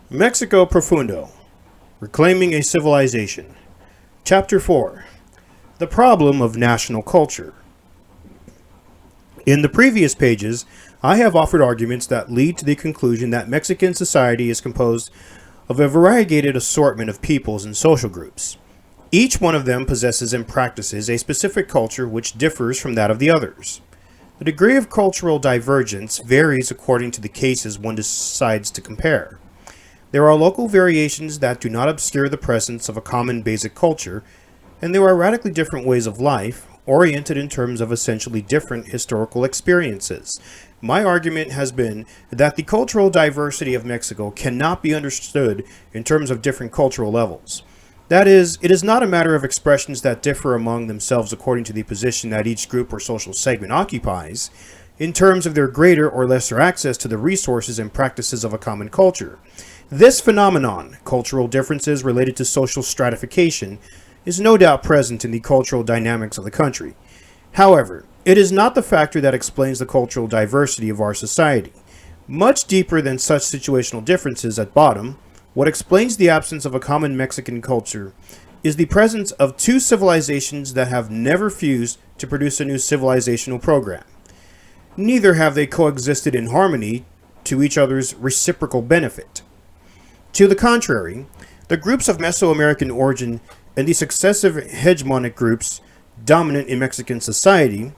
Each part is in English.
Mexico Profundo, Reclaiming a Civilization. Chapter 4, The Problem of National Culture. In the previous pages, I have offered arguments that lead to the conclusion that Mexican society is composed of a variegated assortment of peoples and social groups. Each one of them possesses and practices a specific culture which differs from that of the others. The degree of cultural divergence varies according to the cases one decides to compare. There are local variations that do not obscure the presence of a common basic culture, and there are radically different ways of life, oriented in terms of essentially different historical experiences. My argument has been that the cultural diversity of Mexico cannot be understood in terms of different cultural levels. That is, it is not a matter of expressions that differ among themselves according to the position that each group or social segment occupies, in terms of their greater or lesser access to the resources and practices of a common culture. This phenomenon, cultural differences related to social stratification, is no doubt present in the cultural dynamics of the country. However, it is not the factor that explains the cultural diversity of our society. Much deeper than such situational differences at bottom, what explains the absence of a common Mexican culture is the presence of two civilizations that have never fused to produce a new civilizational program. Neither have they coexisted in harmony to each other's reciprocal benefit. To the contrary, the groups of Mesoamerican origin and the successive hegemonic groups dominant in Mexican society,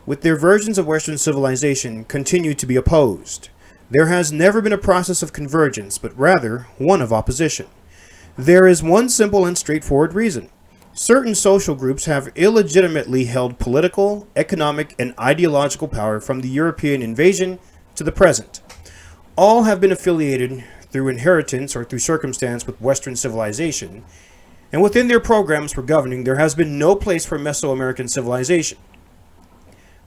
with their versions of Western civilization, continue to be opposed. There has never been a process of convergence, but rather one of opposition. There is one simple and straightforward reason. Certain social groups have illegitimately held political, economic, and ideological power from the European invasion to the present. All have been affiliated through inheritance or through circumstance with Western civilization, and within their programs for governing there has been no place for Mesoamerican civilization.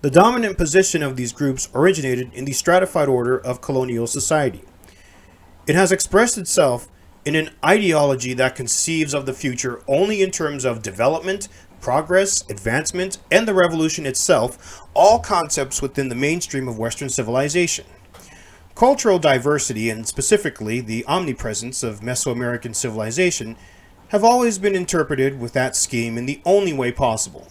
The dominant position of these groups originated in the stratified order of colonial society. It has expressed itself in an ideology that conceives of the future only in terms of development, progress, advancement, and the revolution itself, all concepts within the mainstream of Western civilization. Cultural diversity, and specifically the omnipresence of Mesoamerican civilization, have always been interpreted with that scheme in the only way possible.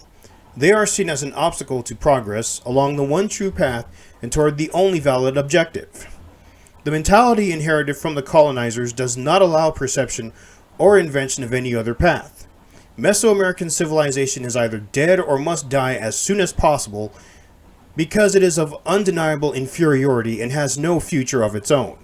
They are seen as an obstacle to progress along the one true path and toward the only valid objective. The mentality inherited from the colonizers does not allow perception or invention of any other path. Mesoamerican civilization is either dead or must die as soon as possible because it is of undeniable inferiority and has no future of its own.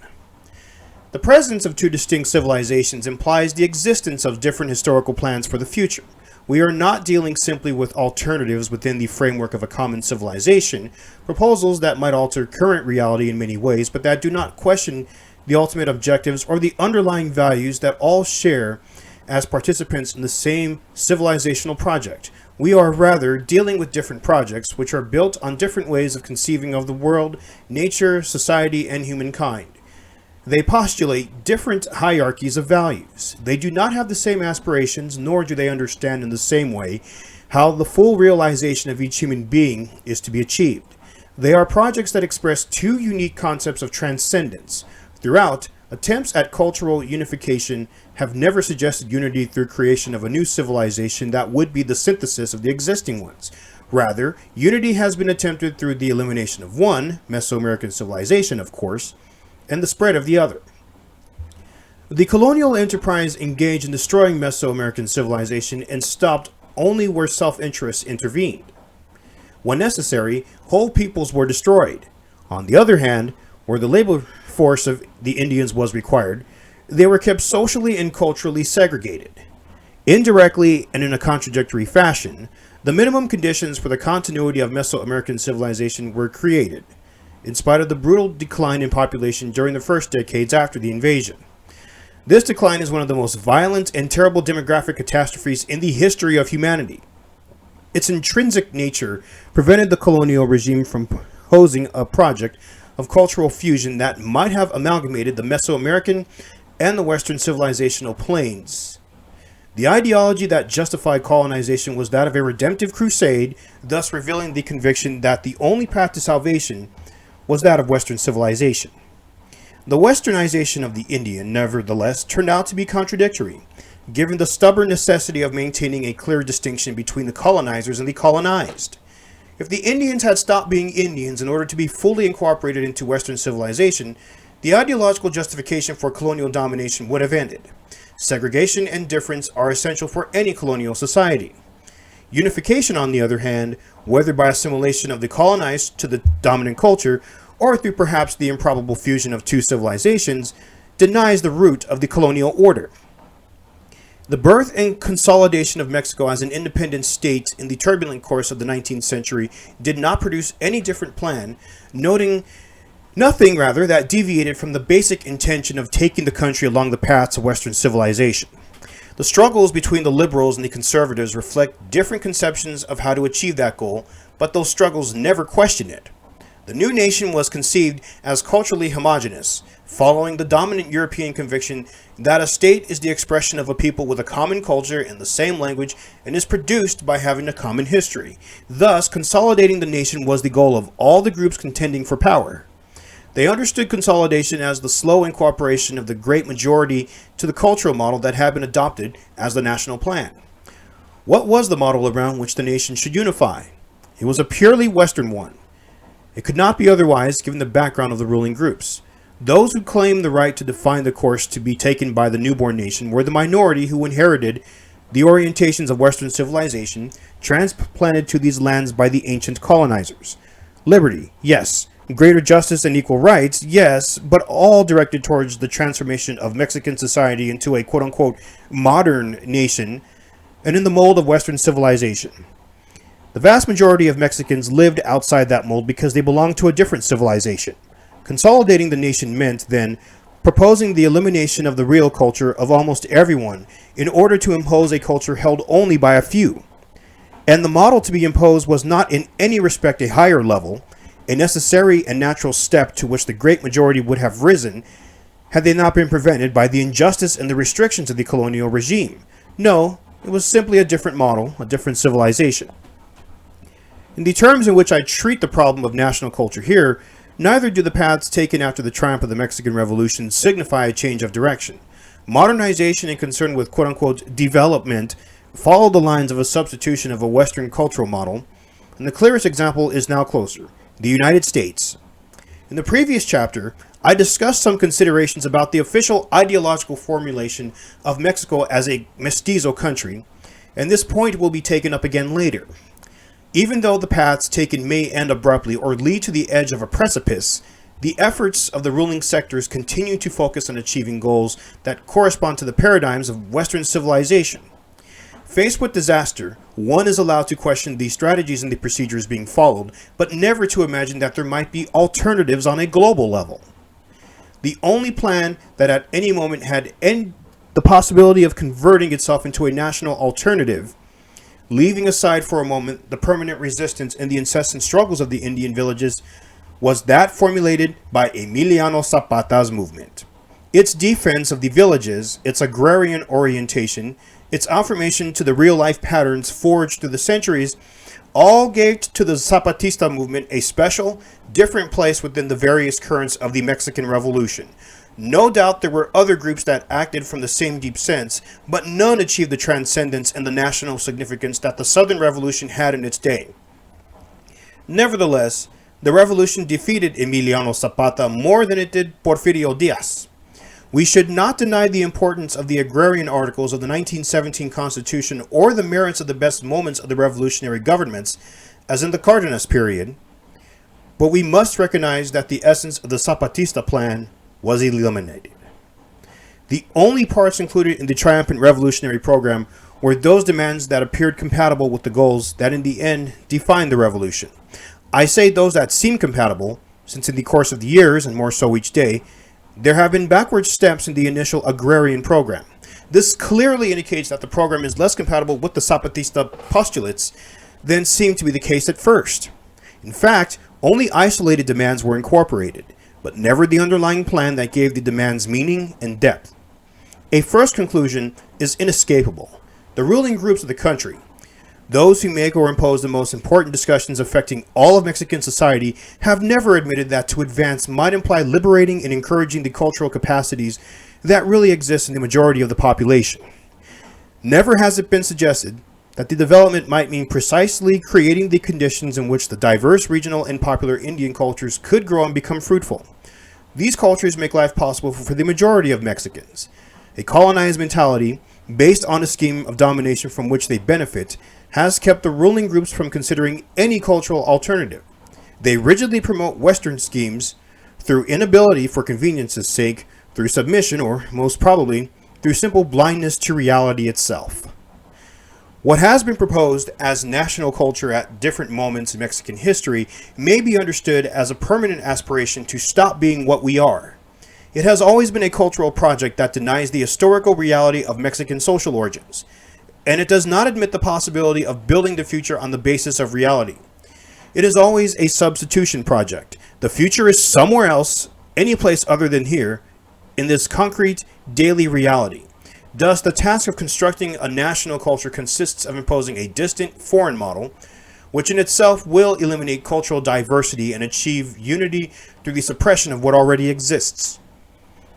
The presence of two distinct civilizations implies the existence of different historical plans for the future. We are not dealing simply with alternatives within the framework of a common civilization, proposals that might alter current reality in many ways, but that do not question the ultimate objectives or the underlying values that all share as participants in the same civilizational project. We are rather dealing with different projects which are built on different ways of conceiving of the world, nature, society, and humankind. They postulate different hierarchies of values. They do not have the same aspirations, nor do they understand in the same way how the full realization of each human being is to be achieved. They are projects that express two unique concepts of transcendence. Throughout, attempts at cultural unification have never suggested unity through creation of a new civilization that would be the synthesis of the existing ones. Rather, unity has been attempted through the elimination of one, Mesoamerican civilization, of course, and the spread of the other. The colonial enterprise engaged in destroying Mesoamerican civilization and stopped only where self-interest intervened. When necessary, whole peoples were destroyed. On the other hand, where the labor force of the Indians was required, they were kept socially and culturally segregated. Indirectly and in a contradictory fashion, the minimum conditions for the continuity of Mesoamerican civilization were created, in spite of the brutal decline in population during the first decades after the invasion. This decline is one of the most violent and terrible demographic catastrophes in the history of humanity. Its intrinsic nature prevented the colonial regime from posing a project of cultural fusion that might have amalgamated the Mesoamerican and the Western civilizational planes. The ideology that justified colonization was that of a redemptive crusade, thus revealing the conviction that the only path to salvation was that of Western civilization. The westernization of the Indian, nevertheless, turned out to be contradictory, given the stubborn necessity of maintaining a clear distinction between the colonizers and the colonized. If the Indians had stopped being Indians in order to be fully incorporated into Western civilization, the ideological justification for colonial domination would have ended. Segregation and difference are essential for any colonial society. Unification, on the other hand, whether by assimilation of the colonized to the dominant culture, or through perhaps the improbable fusion of two civilizations, denies the root of the colonial order. The birth and consolidation of Mexico as an independent state in the turbulent course of the 19th century did not produce any different plan, nothing that deviated from the basic intention of taking the country along the path to Western civilization. The struggles between the liberals and the conservatives reflect different conceptions of how to achieve that goal, but those struggles never question it. The new nation was conceived as culturally homogeneous, following the dominant European conviction that a state is the expression of a people with a common culture and the same language and is produced by having a common history. Thus, consolidating the nation was the goal of all the groups contending for power. They understood consolidation as the slow incorporation of the great majority to the cultural model that had been adopted as the national plan. What was the model around which the nation should unify? It was a purely Western one. It could not be otherwise given the background of the ruling groups. Those who claimed the right to define the course to be taken by the newborn nation were the minority who inherited the orientations of Western civilization transplanted to these lands by the ancient colonizers. Liberty, yes. Greater justice and equal rights, yes, but all directed towards the transformation of Mexican society into a quote-unquote modern nation and in the mold of Western civilization. The vast majority of Mexicans lived outside that mold because they belonged to a different civilization. Consolidating the nation meant, then, proposing the elimination of the real culture of almost everyone in order to impose a culture held only by a few. And the model to be imposed was not in any respect a higher level, a necessary and natural step to which the great majority would have risen had they not been prevented by the injustice and the restrictions of the colonial regime. No, it was simply a different model, a different civilization. In the terms in which I treat the problem of national culture here, neither do the paths taken after the triumph of the Mexican Revolution signify a change of direction. Modernization and concern with quote-unquote development follow the lines of a substitution of a Western cultural model, and the clearest example is now closer: the United States. In the previous chapter, I discussed some considerations about the official ideological formulation of Mexico as a mestizo country, and this point will be taken up again later. Even though the paths taken may end abruptly or lead to the edge of a precipice, the efforts of the ruling sectors continue to focus on achieving goals that correspond to the paradigms of Western civilization. Faced with disaster, one is allowed to question the strategies and the procedures being followed, but never to imagine that there might be alternatives on a global level. The only plan that at any moment had the possibility of converting itself into a national alternative, leaving aside for a moment the permanent resistance and the incessant struggles of the Indian villages, was that formulated by Emiliano Zapata's movement. Its defense of the villages, its agrarian orientation, its affirmation to the real-life patterns forged through the centuries, all gave to the Zapatista movement a special, different place within the various currents of the Mexican Revolution. No doubt there were other groups that acted from the same deep sense, but none achieved the transcendence and the national significance that the Southern Revolution had in its day. Nevertheless, the revolution defeated Emiliano Zapata more than it did Porfirio Diaz. We should not deny the importance of the agrarian articles of the 1917 Constitution or the merits of the best moments of the revolutionary governments, as in the Cardenas period, but we must recognize that the essence of the Zapatista plan was eliminated. The only parts included in the triumphant revolutionary program were those demands that appeared compatible with the goals that in the end defined the revolution. I say those that seem compatible, since in the course of the years, and more so each day, there have been backward steps in the initial agrarian program. This clearly indicates that the program is less compatible with the Zapatista postulates than seemed to be the case at first. In fact, only isolated demands were incorporated, but never the underlying plan that gave the demands meaning and depth. A first conclusion is inescapable. The ruling groups of the country, Those who make or impose the most important discussions affecting all of Mexican society have never admitted that to advance might imply liberating and encouraging the cultural capacities that really exist in the majority of the population. Never has it been suggested that the development might mean precisely creating the conditions in which the diverse regional and popular Indian cultures could grow and become fruitful. These cultures make life possible for the majority of Mexicans. A colonized mentality, based on a scheme of domination from which they benefit, has kept the ruling groups from considering any cultural alternative. They rigidly promote Western schemes through inability for convenience's sake, through submission, or most probably, through simple blindness to reality itself. What has been proposed as national culture at different moments in Mexican history may be understood as a permanent aspiration to stop being what we are. It has always been a cultural project that denies the historical reality of Mexican social origins, and it does not admit the possibility of building the future on the basis of reality. It is always a substitution project. The future is somewhere else, any place other than here, in this concrete, daily reality. Thus, the task of constructing a national culture consists of imposing a distant, foreign model, which in itself will eliminate cultural diversity and achieve unity through the suppression of what already exists.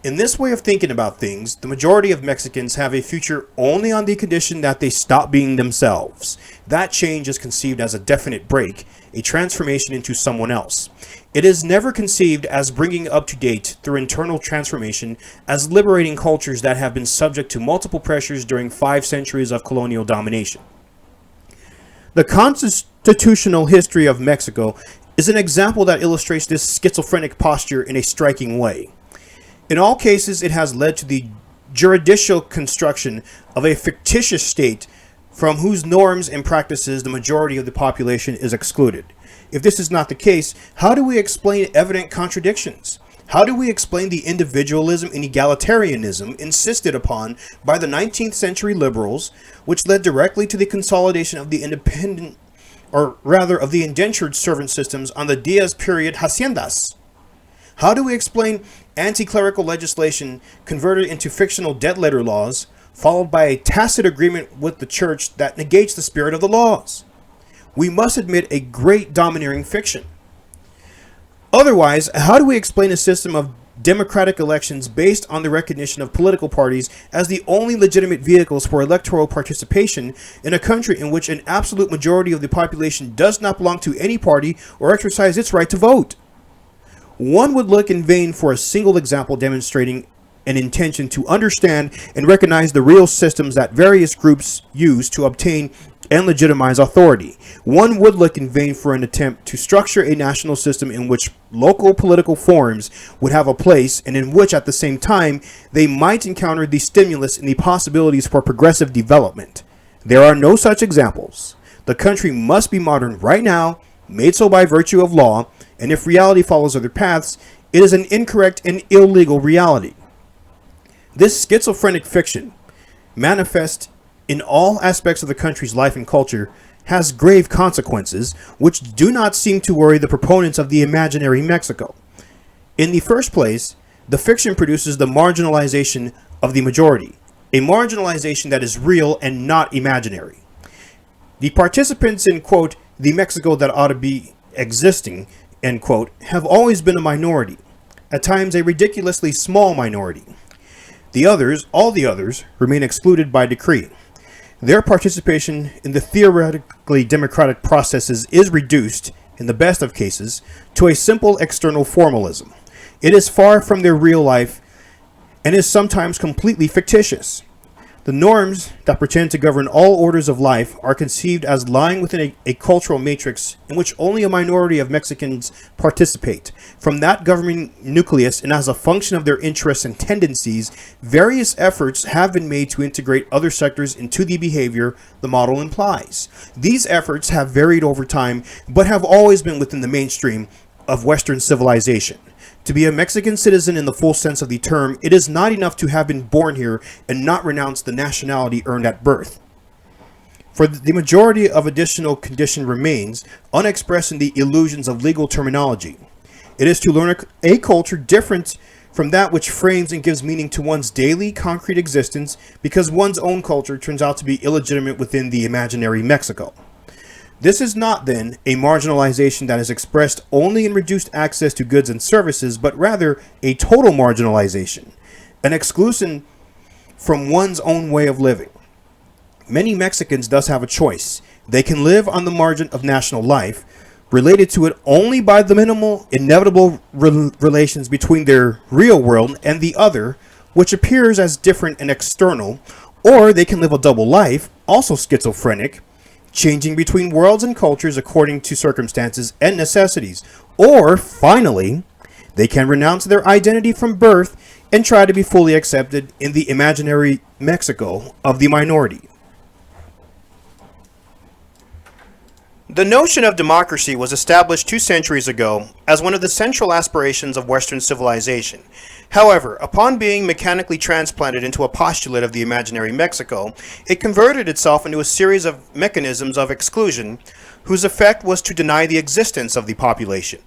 In this way of thinking about things, the majority of Mexicans have a future only on the condition that they stop being themselves. That change is conceived as a definite break, a transformation into someone else. It is never conceived as bringing up to date through internal transformation, as liberating cultures that have been subject to multiple pressures during 5 centuries of colonial domination. The constitutional history of Mexico is an example that illustrates this schizophrenic posture in a striking way. In all cases, it has led to the juridical construction of a fictitious state from whose norms and practices the majority of the population is excluded. If this is not the case, how do we explain evident contradictions? How do we explain the individualism and egalitarianism insisted upon by the 19th century liberals, which led directly to the consolidation of the independent, or rather of the indentured servant systems on the Diaz period haciendas? How do we explain anti-clerical legislation converted into fictional debt letter laws, followed by a tacit agreement with the church that negates the spirit of the laws? We must admit a great domineering fiction. Otherwise, how do we explain a system of democratic elections based on the recognition of political parties as the only legitimate vehicles for electoral participation in a country in which an absolute majority of the population does not belong to any party or exercise its right to vote? One would look in vain for a single example demonstrating an intention to understand and recognize the real systems that various groups use to obtain and legitimize authority. One would look in vain for an attempt to structure a national system in which local political forms would have a place and in which at the same time they might encounter the stimulus and the possibilities for progressive development. There are no such examples. The country must be modern right now, made so by virtue of law, and if reality follows other paths, it is an incorrect and illegal reality. This schizophrenic fiction, manifest in all aspects of the country's life and culture, has grave consequences which do not seem to worry the proponents of the imaginary Mexico. In the first place, the fiction produces the marginalization of the majority, a marginalization that is real and not imaginary. The participants in, quote, the Mexico that ought to be existing, end quote, have always been a minority, at times a ridiculously small minority. The others, all the others, remain excluded by decree. Their participation in the theoretically democratic processes is reduced, in the best of cases, to a simple external formalism. It is far from their real life and is sometimes completely fictitious. The norms that pretend to govern all orders of life are conceived as lying within a cultural matrix in which only a minority of Mexicans participate. From that governing nucleus and as a function of their interests and tendencies, various efforts have been made to integrate other sectors into the behavior the model implies. These efforts have varied over time, but have always been within the mainstream of Western civilization. To be a Mexican citizen in the full sense of the term, it is not enough to have been born here and not renounce the nationality earned at birth. For the majority of additional condition remains unexpressed in the illusions of legal terminology. It is to learn a culture different from that which frames and gives meaning to one's daily concrete existence because one's own culture turns out to be illegitimate within the imaginary Mexico. This is not, then, a marginalization that is expressed only in reduced access to goods and services, but rather a total marginalization, an exclusion from one's own way of living. Many Mexicans thus have a choice. They can live on the margin of national life, related to it only by the minimal, inevitable relations between their real world and the other, which appears as different and external, or they can live a double life, also schizophrenic, changing between worlds and cultures according to circumstances and necessities. Or, finally, they can renounce their identity from birth and try to be fully accepted in the imaginary Mexico of the minority. The notion of democracy was established 2 centuries ago as one of the central aspirations of Western civilization. However, upon being mechanically transplanted into a postulate of the imaginary Mexico, it converted itself into a series of mechanisms of exclusion whose effect was to deny the existence of the population.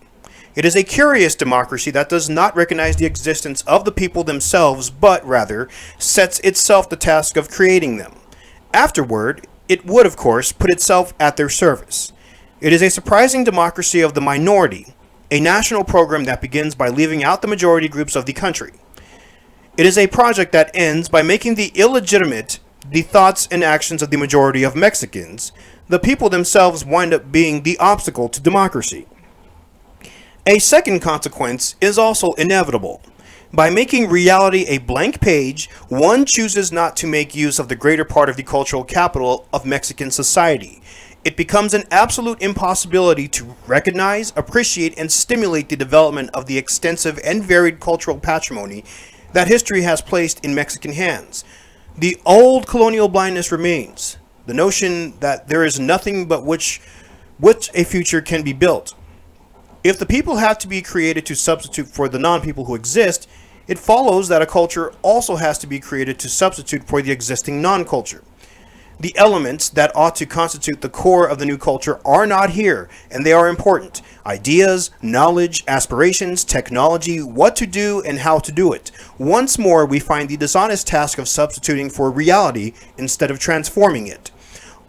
It is a curious democracy that does not recognize the existence of the people themselves, but rather sets itself the task of creating them. Afterward, it would, of course, put itself at their service. It is a surprising democracy of the minority, a national program that begins by leaving out the majority groups of the country. It is a project that ends by making the illegitimate the thoughts and actions of the majority of Mexicans. The people themselves wind up being the obstacle to democracy. A second consequence is also inevitable. By making reality a blank page, one chooses not to make use of the greater part of the cultural capital of Mexican society. It becomes an absolute impossibility to recognize, appreciate, and stimulate the development of the extensive and varied cultural patrimony that history has placed in Mexican hands. The old colonial blindness remains, the notion that there is nothing but which a future can be built. If the people have to be created to substitute for the non-people who exist, it follows that a culture also has to be created to substitute for the existing non-culture. The elements that ought to constitute the core of the new culture are not here, and they are important. Ideas, knowledge, aspirations, technology, what to do and how to do it. Once more, we find the dishonest task of substituting for reality instead of transforming it.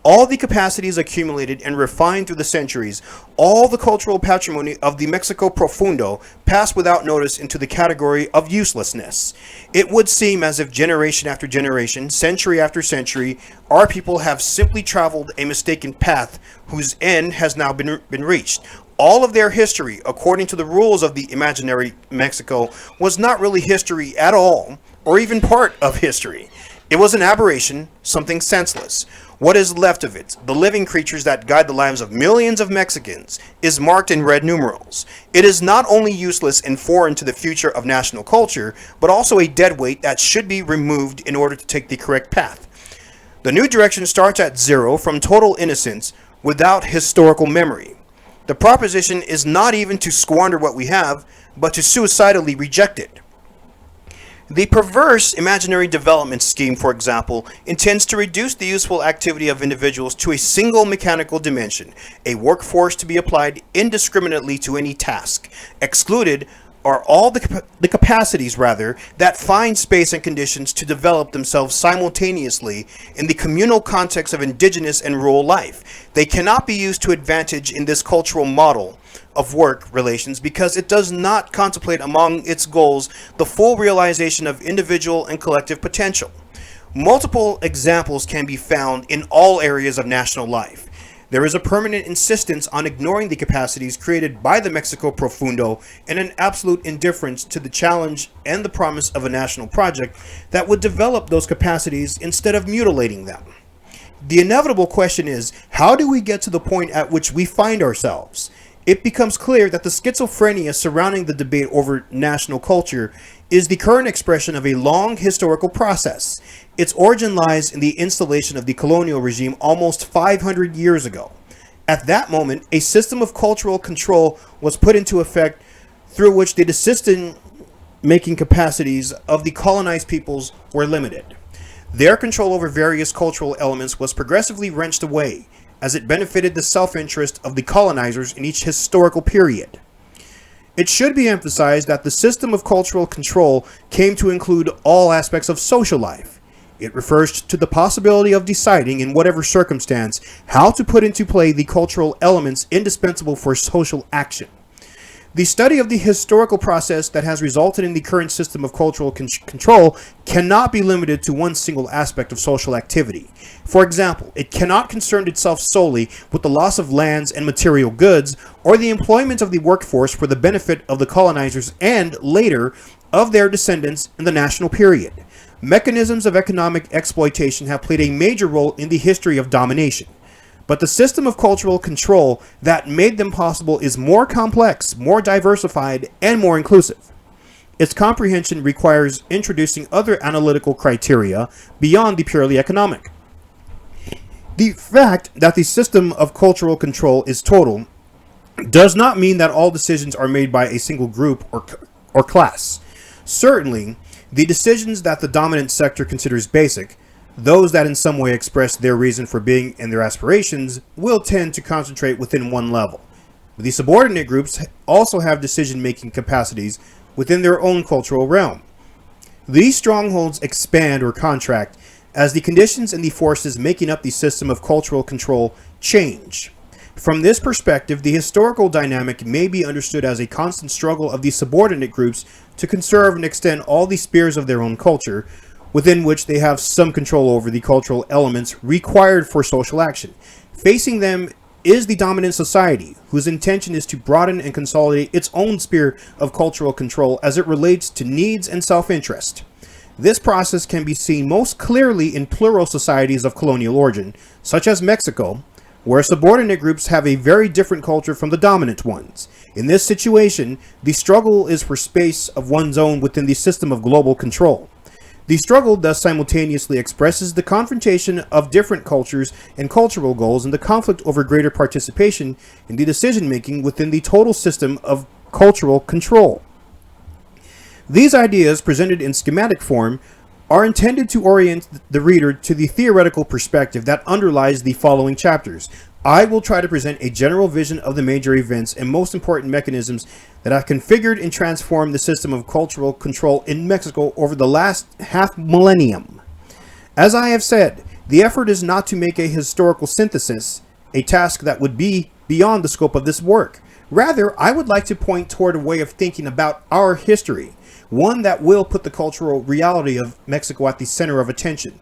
All the capacities accumulated and refined through the centuries, all the cultural patrimony of the Mexico Profundo pass without notice into the category of uselessness. It would seem as if generation after generation, century after century, our people have simply traveled a mistaken path whose end has now been reached. All of their history, according to the rules of the imaginary Mexico, was not really history at all, or even part of history. It was an aberration, something senseless. What is left of it, the living creatures that guide the lives of millions of Mexicans, is marked in red numerals. It is not only useless and foreign to the future of national culture, but also a dead weight that should be removed in order to take the correct path. The new direction starts at zero from total innocence without historical memory. The proposition is not even to squander what we have, but to suicidally reject it. The perverse imaginary development scheme, for example, intends to reduce the useful activity of individuals to a single mechanical dimension, a workforce to be applied indiscriminately to any task. Excluded are all the capacities, that find space and conditions to develop themselves simultaneously in the communal context of indigenous and rural life. They cannot be used to advantage in this cultural model of work relations because it does not contemplate among its goals the full realization of individual and collective potential. Multiple examples can be found in all areas of national life. There is a permanent insistence on ignoring the capacities created by the Mexico Profundo and an absolute indifference to the challenge and the promise of a national project that would develop those capacities instead of mutilating them. The inevitable question is, how do we get to the point at which we find ourselves? It becomes clear that the schizophrenia surrounding the debate over national culture is the current expression of a long historical process. Its origin lies in the installation of the colonial regime almost 500 years ago. At that moment, a system of cultural control was put into effect through which the decision-making capacities of the colonized peoples were limited. Their control over various cultural elements was progressively wrenched away, as it benefited the self-interest of the colonizers in each historical period. It should be emphasized that the system of cultural control came to include all aspects of social life. It refers to the possibility of deciding, in whatever circumstance, how to put into play the cultural elements indispensable for social action. The study of the historical process that has resulted in the current system of cultural control cannot be limited to one single aspect of social activity. For example, it cannot concern itself solely with the loss of lands and material goods, or the employment of the workforce for the benefit of the colonizers and, later, of their descendants in the national period. Mechanisms of economic exploitation have played a major role in the history of domination. But the system of cultural control that made them possible is more complex, more diversified, and more inclusive. Its comprehension requires introducing other analytical criteria beyond the purely economic. The fact that the system of cultural control is total does not mean that all decisions are made by a single group or class. Certainly, the decisions that the dominant sector considers basic, those that in some way express their reason for being and their aspirations, will tend to concentrate within one level. The subordinate groups also have decision-making capacities within their own cultural realm. These strongholds expand or contract as the conditions and the forces making up the system of cultural control change. From this perspective, the historical dynamic may be understood as a constant struggle of the subordinate groups to conserve and extend all the spheres of their own culture, within which they have some control over the cultural elements required for social action. Facing them is the dominant society, whose intention is to broaden and consolidate its own sphere of cultural control as it relates to needs and self-interest. This process can be seen most clearly in plural societies of colonial origin, such as Mexico, where subordinate groups have a very different culture from the dominant ones. In this situation, the struggle is for space of one's own within the system of global control. The struggle thus simultaneously expresses the confrontation of different cultures and cultural goals and the conflict over greater participation in the decision-making within the total system of cultural control. These ideas, presented in schematic form, are intended to orient the reader to the theoretical perspective that underlies the following chapters. I will try to present a general vision of the major events and most important mechanisms that have configured and transformed the system of cultural control in Mexico over the last half millennium. As I have said, the effort is not to make a historical synthesis, a task that would be beyond the scope of this work. Rather, I would like to point toward a way of thinking about our history, one that will put the cultural reality of Mexico at the center of attention.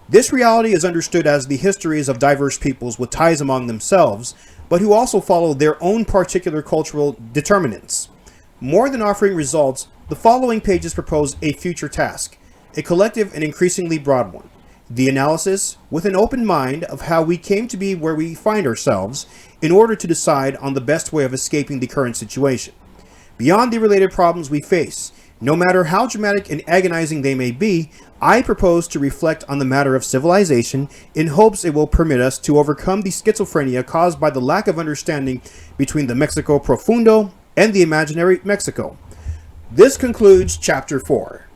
This reality is understood as the histories of diverse peoples with ties among themselves, but who also follow their own particular cultural determinants. More than offering results, the following pages propose a future task, a collective and increasingly broad one. The analysis, with an open mind, of how we came to be where we find ourselves, in order to decide on the best way of escaping the current situation. Beyond the related problems we face, no matter how dramatic and agonizing they may be, I propose to reflect on the matter of civilization in hopes it will permit us to overcome the schizophrenia caused by the lack of understanding between the Mexico Profundo and the imaginary Mexico. This concludes Chapter 4.